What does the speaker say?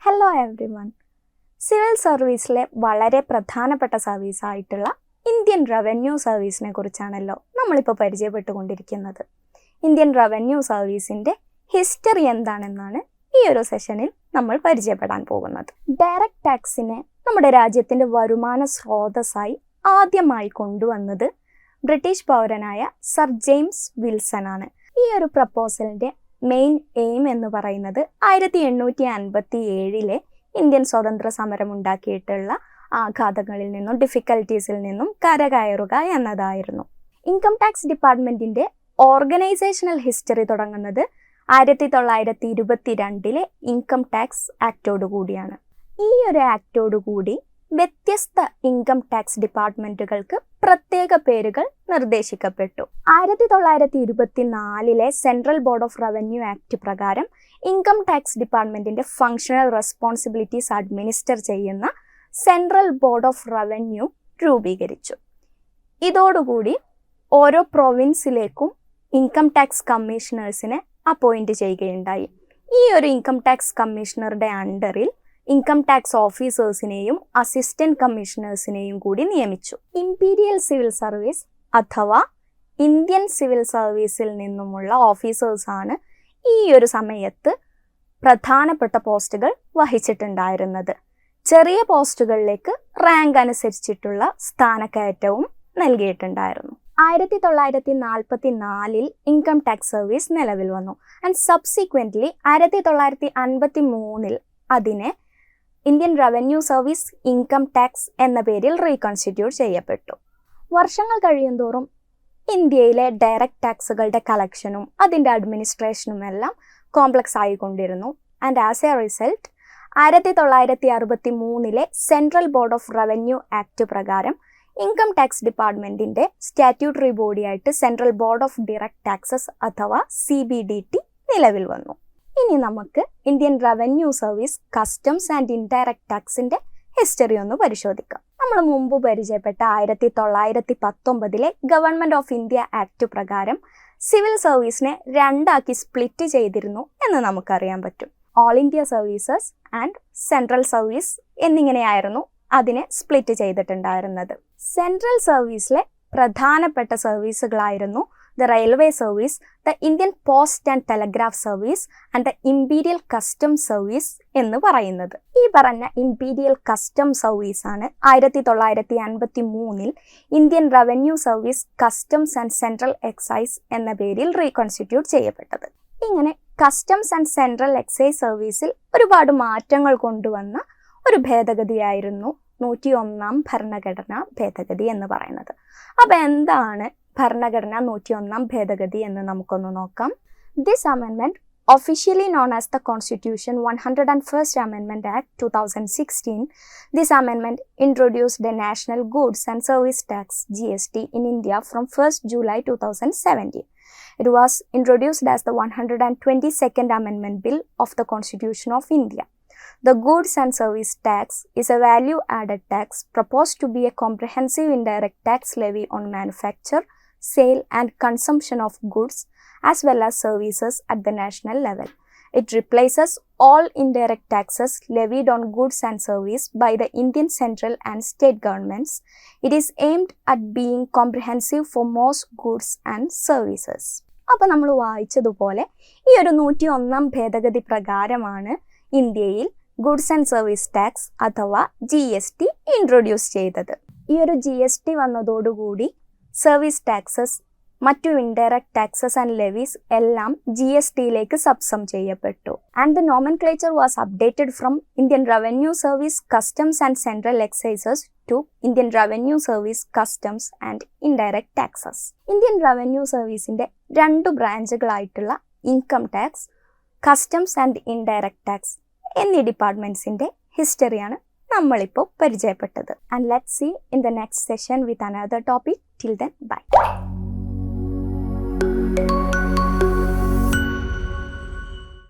Hello everyone. Civil സർവീസിലെ വളരെ പ്രധാനപ്പെട്ട സർവീസായിട്ടുള്ള Indian revenue സർവീസിനെ കുറിച്ചാണല്ലോ നമ്മളിപ്പോൾ പരിചയപ്പെട്ടുകൊണ്ടിരിക്കുന്നത്. ഇന്ത്യൻ റവന്യൂ സർവീസിൻ്റെ ഹിസ്റ്ററി എന്താണെന്നാണ് ഈ ഒരു സെഷനിൽ നമ്മൾ പരിചയപ്പെടാൻ പോകുന്നത്. ഡയറക്റ്റ് ടാക്സിനെ നമ്മുടെ രാജ്യത്തിൻ്റെ വരുമാന സ്രോതസ്സായി ആദ്യമായി കൊണ്ടുവന്നത് ബ്രിട്ടീഷ് പൗരനായ സർ ജെയിംസ് വിൽസൺ ആണ്. ഈ ഒരു പ്രപ്പോസലിൻ്റെ മെയിൻ എയിം എന്ന് പറയുന്നത് 1857 ഇന്ത്യൻ സ്വാതന്ത്ര്യ സമരം ഉണ്ടാക്കിയിട്ടുള്ള ആഘാതങ്ങളിൽ നിന്നും ഡിഫിക്കൽട്ടീസിൽ നിന്നും കരകയറുക എന്നതായിരുന്നു. ഇൻകം ടാക്സ് ഡിപ്പാർട്ട്മെൻറ്റിൻ്റെ ഓർഗനൈസേഷണൽ ഹിസ്റ്ററി തുടങ്ങുന്നത് 1922 ഇൻകം ടാക്സ് ആക്റ്റോടുകൂടിയാണ്. ഈ ഒരു ആക്റ്റോടുകൂടി വ്യത്യസ്ത ഇൻകം ടാക്സ് ഡിപ്പാർട്ട്മെൻറ്റുകൾക്ക് പ്രത്യേക പേരുകൾ നിർദ്ദേശിക്കപ്പെട്ടു. 1924 central board of revenue act പ്രകാരം ഇൻകം ടാക്സ് ഡിപ്പാർട്ട്മെൻറ്റിൻ്റെ ഫങ്ഷണൽ റെസ്പോൺസിബിലിറ്റീസ് അഡ്മിനിസ്റ്റർ ചെയ്യുന്ന സെൻട്രൽ ബോർഡ് ഓഫ് റവന്യൂ രൂപീകരിച്ചു. ഇതോടുകൂടി ഓരോ പ്രൊവിൻസിലേക്കും ഇൻകം ടാക്സ് കമ്മീഷണേഴ്സിനെ അപ്പോയിൻറ്റ് ചെയ്യുകയുണ്ടായി. ഈ ഒരു ഇൻകം ടാക്സ് കമ്മീഷണറുടെ അണ്ടറിൽ ഇൻകം ടാക്സ് ഓഫീസേഴ്സിനെയും അസിസ്റ്റന്റ് കമ്മീഷണേഴ്സിനെയും കൂടി നിയമിച്ചു. ഇമ്പീരിയൽ സിവിൽ സർവീസ് അഥവാ ഇന്ത്യൻ സിവിൽ സർവീസിൽ നിന്നുമുള്ള ഓഫീസേഴ്സാണ് ഈ ഒരു സമയത്ത് പ്രധാനപ്പെട്ട പോസ്റ്റുകൾ വഹിച്ചിട്ടുണ്ടായിരുന്നത്. ചെറിയ പോസ്റ്റുകളിലേക്ക് റാങ്ക് അനുസരിച്ചിട്ടുള്ള സ്ഥാനക്കയറ്റവും നൽകിയിട്ടുണ്ടായിരുന്നു. 1944 ഇൻകം ടാക്സ് സർവീസ് നിലവിൽ വന്നു. ആൻഡ് സബ്സിക്വൻ്റ്ലി 1953 അതിനെ Indian revenue service income tax എന്ന പേരിൽ റീകൺസ്റ്റിറ്റ്യൂട്ട് ചെയ്യപ്പെട്ടു. വർഷങ്ങൾ കഴിയുന്തോറും ഇന്ത്യയിലെ ഡയറക്റ്റ് ടാക്സുകളുടെ കളക്ഷനും അതിൻ്റെ അഡ്മിനിസ്ട്രേഷനും എല്ലാം കോംപ്ലക്സ് ആയിക്കൊണ്ടിരുന്നു. And as a result 1963 central board of revenue act പ്രകാരം ഇൻകം ടാക്സ് ഡിപ്പാർട്ട്മെൻറ്റിൻ്റെ സ്റ്റാറ്റ്യൂട്ടറി ബോഡിയായിട്ട് central board of direct taxes അഥവാ CBDT നിലവിൽ വന്നു. ഇനി നമുക്ക് Indian revenue service customs and indirect ടാക്സിൻ്റെ ഹിസ്റ്ററി ഒന്ന് പരിശോധിക്കാം. നമ്മൾ മുമ്പ് പരിചയപ്പെട്ട 1919 ഗവൺമെൻറ് ഓഫ് ഇന്ത്യ ആക്ട് പ്രകാരം സിവിൽ സർവീസിനെ രണ്ടാക്കി സ്പ്ലിറ്റ് ചെയ്തിരുന്നു എന്ന് നമുക്കറിയാൻ പറ്റും. All India services and central service എന്നിങ്ങനെയായിരുന്നു അതിനെ സ്പ്ലിറ്റ് ചെയ്തിട്ടുണ്ടായിരുന്നത്. സെൻട്രൽ സർവീസിലെ പ്രധാനപ്പെട്ട സർവീസുകളായിരുന്നു the railway service, the Indian post and telegraph service and the imperial custom service എന്ന് പറയുന്നത്. ഈ പറഞ്ഞ ഇമ്പീരിയൽ കസ്റ്റം സർവീസാണ് 1953 Indian revenue service customs and central excise എന്ന പേരിൽ റീകൺസ്റ്റിറ്റ്യൂട്ട് ചെയ്യപ്പെട്ടത്. ഇങ്ങനെ കസ്റ്റംസ് ആൻഡ് സെൻട്രൽ എക്സൈസ് സർവീസിൽ ഒരുപാട് മാറ്റങ്ങൾ കൊണ്ടുവന്ന ഒരു ഭേദഗതിയായിരുന്നു 101 ഭരണഘടനാ ഭേദഗതി എന്ന് പറയുന്നത്. അപ്പോൾ എന്താണ് ഭരണഘടന 101 ഭേദഗതി എന്ന് നമുക്കൊന്ന് നോക്കാം. This amendment officially known as the Constitution 101st Amendment Act 2016, this amendment introduced the National Goods and Service Tax GST in India from 1st July 2017. It was introduced as the 122nd Amendment Bill of the Constitution of India. The goods and service tax is a value-added tax proposed to be a comprehensive indirect tax levy on manufacture, sale and consumption of goods as well as services at the national level. It replaces all indirect taxes levied on goods and service by the Indian central and state governments. It is aimed at being comprehensive for most goods and services. അപ്പോൾ നമ്മൾ വായിച്ചതുപോലെ ഈ ഒരു 101 ഭേദഗതി പ്രകാരമാണ് ഇന്ത്യയിൽ goods and service tax അഥവാ GST introduce ചെയ്തത്. ഈ ഒരു GST വന്നതോടുകൂടി സർവീസ് ടാക്സസ്, മറ്റു ഇൻഡയറക്റ്റ് ടാക്സസ് ആൻഡ് ലെവീസ് എല്ലാം GSTയിലേക്ക് സബ്സം ചെയ്യപ്പെട്ടു. And the nomenclature was updated from Indian revenue service customs and central excises to Indian revenue service customs and indirect taxes. Indian revenue സർവീസിൻ്റെ 2 ബ്രാഞ്ചുകളായിട്ടുള്ള income tax, customs and indirect tax എന്നീ ഡിപ്പാർട്ട്മെൻറ്റ്സിൻ്റെ ഹിസ്റ്ററിയാണ് നമ്മളിപ്പോൾ പരിചയപ്പെട്ടത്. And let's see in the next session with another topic. Till then bye.